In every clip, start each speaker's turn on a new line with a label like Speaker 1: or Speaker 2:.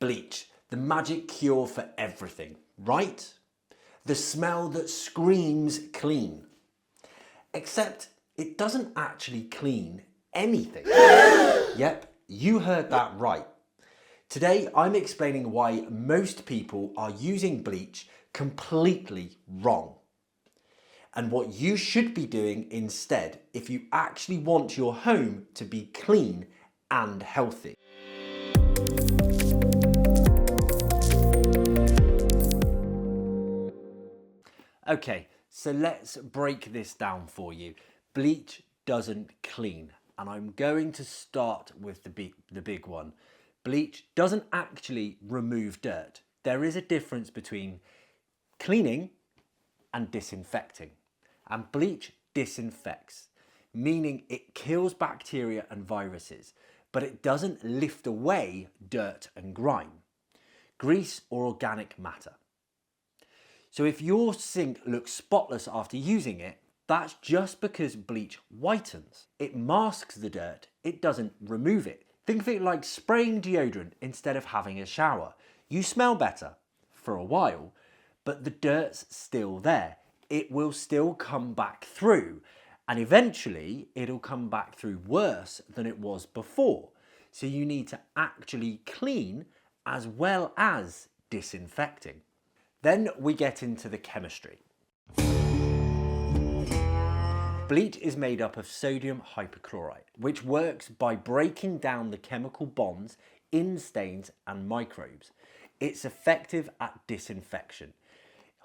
Speaker 1: Bleach, the magic cure for everything, right? The smell that screams clean. Except it doesn't actually clean anything. Yep, you heard that right. Today I'm explaining why most people are using bleach completely wrong, and what you should be doing instead if you actually want your home to be clean and healthy. Okay, so let's break this down for you. Bleach doesn't clean, and I'm going to start with the big one. Bleach doesn't actually remove dirt. There is a difference between cleaning and disinfecting. And bleach disinfects, meaning it kills bacteria and viruses, but it doesn't lift away dirt and grime, grease or organic matter. So if your sink looks spotless after using it, that's just because bleach whitens. It masks the dirt, it doesn't remove it. Think of it like spraying deodorant instead of having a shower. You smell better for a while, but the dirt's still there. It will still come back through, and eventually it'll come back through worse than it was before. So you need to actually clean as well as disinfecting. Then we get into the chemistry. Bleach is made up of sodium hypochlorite, which works by breaking down the chemical bonds in stains and microbes. It's effective at disinfection.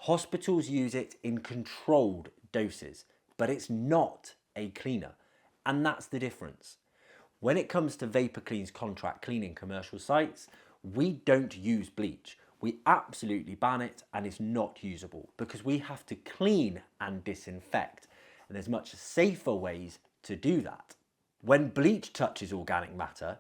Speaker 1: Hospitals use it in controlled doses, but it's not a cleaner, and that's the difference. When it comes to Vapor Clean's contract cleaning commercial sites, we don't use bleach. We absolutely ban it, and it's not usable because we have to clean and disinfect, and there's much safer ways to do that. When bleach touches organic matter,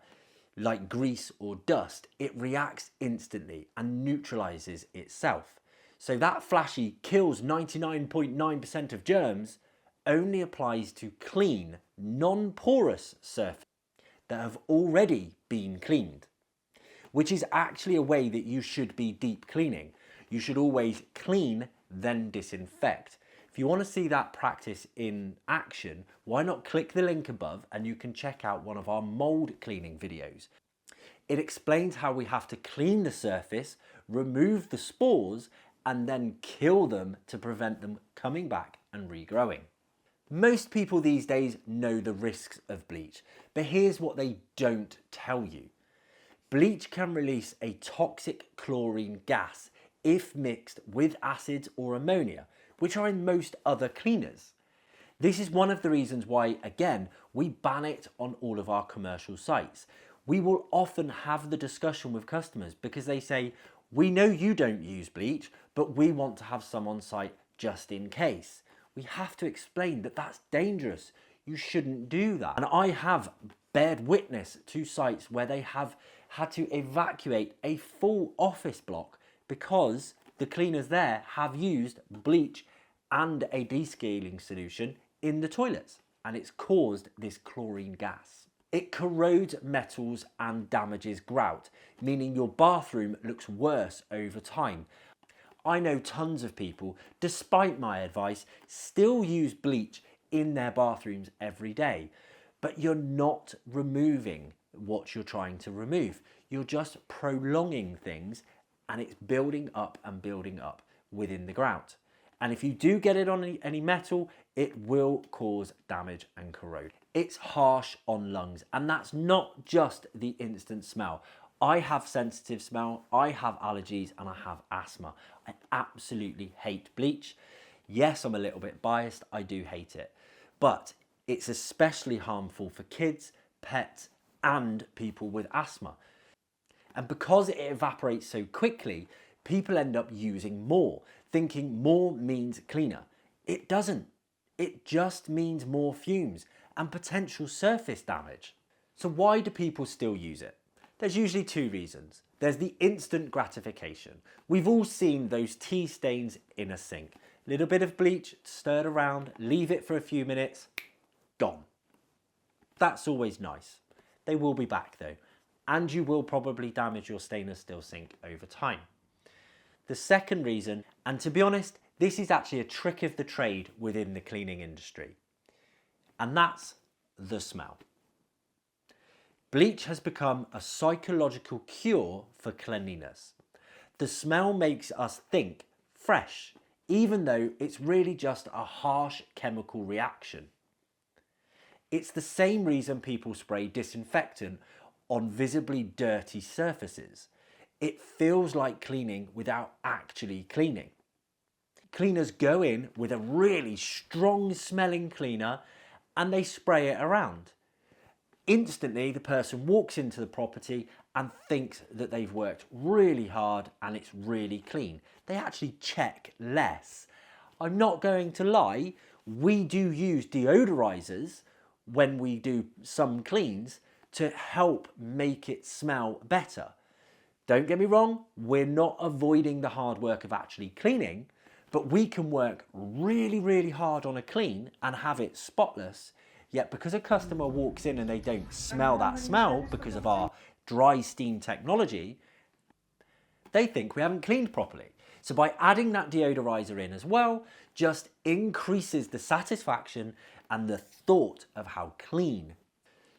Speaker 1: like grease or dust, it reacts instantly and neutralizes itself. So that flashy kills 99.9% of germs only applies to clean, non-porous surfaces that have already been cleaned, which is actually a way that you should be deep cleaning. You should always clean, then disinfect. If you want to see that practice in action, why not click the link above and you can check out one of our mold cleaning videos. It explains how we have to clean the surface, remove the spores, and then kill them to prevent them coming back and regrowing. Most people these days know the risks of bleach, but here's what they don't tell you. Bleach can release a toxic chlorine gas if mixed with acids or ammonia, which are in most other cleaners. This is one of the reasons why, again, we ban it on all of our commercial sites. We will often have the discussion with customers because they say, we know you don't use bleach, but we want to have some on site just in case. We have to explain that that's dangerous. You shouldn't do that. And I have bared witness to sites where they have had to evacuate a full office block because the cleaners there have used bleach and a descaling solution in the toilets, and it's caused this chlorine gas. It corrodes metals and damages grout, meaning your bathroom looks worse over time. I know tons of people, despite my advice, still use bleach in their bathrooms every day, but you're not removing what you're trying to remove. You're just prolonging things, and it's building up and building up within the grout. And if you do get it on any metal, it will cause damage and corrode. It's harsh on lungs, and that's not just the instant smell. I have sensitive smell, I have allergies, and I have asthma. I absolutely hate bleach. Yes, I'm a little bit biased, I do hate it. But it's especially harmful for kids, pets, and people with asthma. And because it evaporates so quickly, people end up using more, thinking more means cleaner. It doesn't. It just means more fumes and potential surface damage. So why do people still use it? There's usually two reasons. There's the instant gratification. We've all seen those tea stains in a sink. Little bit of bleach, stirred around, leave it for a few minutes, gone. That's always nice. They will be back though. and you will probably damage your stainless steel sink over time. The second reason, and to be honest, this is actually a trick of the trade within the cleaning industry, and that's the smell. Bleach has become a psychological cure for cleanliness. The smell makes us think fresh, even though it's really just a harsh chemical reaction. It's the same reason people spray disinfectant on visibly dirty surfaces. It feels like cleaning without actually cleaning. Cleaners go in with a really strong smelling cleaner and they spray it around. Instantly, the person walks into the property and thinks that they've worked really hard and it's really clean. They actually check less. I'm not going to lie, we do use deodorizers when we do some cleans to help make it smell better. Don't get me wrong, we're not avoiding the hard work of actually cleaning, but we can work really, really hard on a clean and have it spotless. Yet because a customer walks in and they don't smell that smell because of our dry steam technology, they think we haven't cleaned properly. So by adding that deodorizer in as well, just increases the satisfaction and the thought of how clean.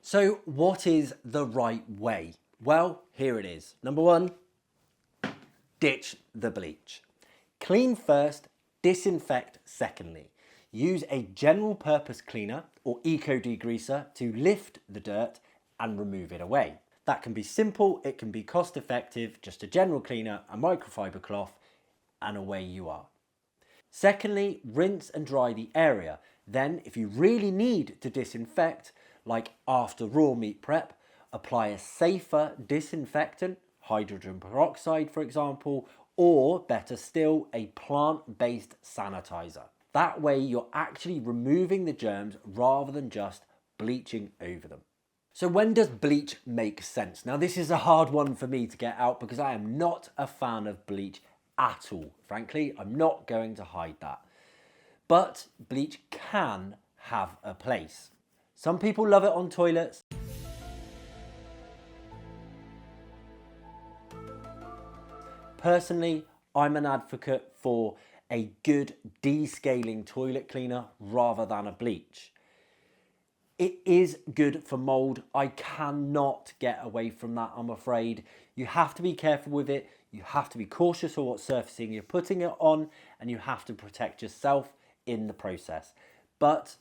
Speaker 1: So what is the right way? Well, here it is. Number one, ditch the bleach. Clean first, disinfect secondly. Use a general purpose cleaner or eco degreaser to lift the dirt and remove it away. That can be simple, it can be cost effective, just a general cleaner, a microfiber cloth, and away you are. Secondly, rinse and dry the area. Then, if you really need to disinfect, like after raw meat prep, apply a safer disinfectant, hydrogen peroxide for example, or better still, a plant-based sanitizer. That way you're actually removing the germs rather than just bleaching over them. So when does bleach make sense? Now this is a hard one for me to get out because I am not a fan of bleach at all. Frankly, I'm not going to hide that. But bleach can have a place. Some people love it on toilets. Personally, I'm an advocate for a good descaling toilet cleaner rather than a bleach. It is good for mold. I cannot get away from that, I'm afraid. You have to be careful with it. You have to be cautious of what surfacing you're putting it on, and you have to protect yourself in the process. But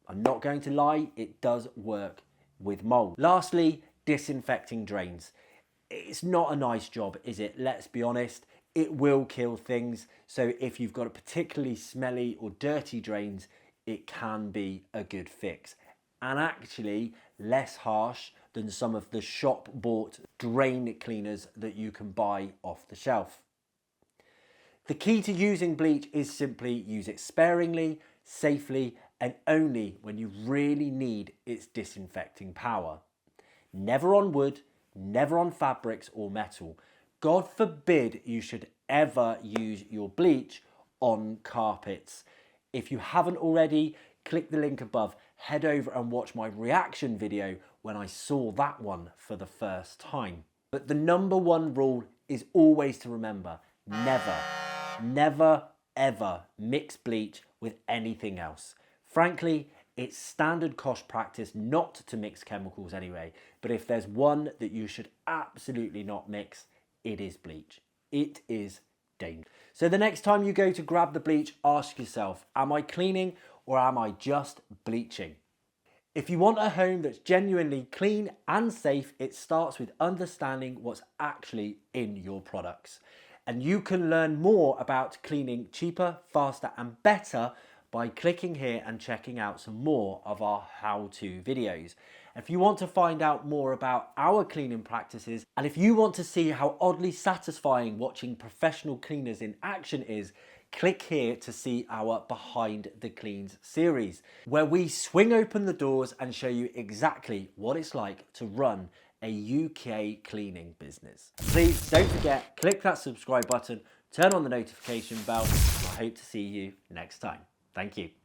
Speaker 1: I'm not going to lie, it does work with mold. Lastly, disinfecting drains. It's not a nice job, is it? Let's be honest. It will kill things. So if you've got a particularly smelly or dirty drains, it can be a good fix. And actually less harsh than some of the shop bought drain cleaners that you can buy off the shelf. The key to using bleach is simply use it sparingly, safely, and only when you really need its disinfecting power. Never on wood, never on fabrics or metal. God forbid you should ever use your bleach on carpets. If you haven't already, click the link above, head over and watch my reaction video when I saw that one for the first time. But the number one rule is always to remember, never, ever mix bleach with anything else. Frankly, it's standard cost practice not to mix chemicals anyway, but if there's one that you should absolutely not mix, it is bleach. It is dangerous. So the next time you go to grab the bleach, ask yourself, am I cleaning or am I just bleaching? If you want a home that's genuinely clean and safe, it starts with understanding what's actually in your products. And you can learn more about cleaning cheaper, faster and better by clicking here and checking out some more of our how-to videos. If you want to find out more about our cleaning practices, and if you want to see how oddly satisfying watching professional cleaners in action is, click here to see our Behind the Cleans series, where we swing open the doors and show you exactly what it's like to run a UK cleaning business. Please don't forget, click that subscribe button, turn on the notification bell. I hope to see you next time. Thank you.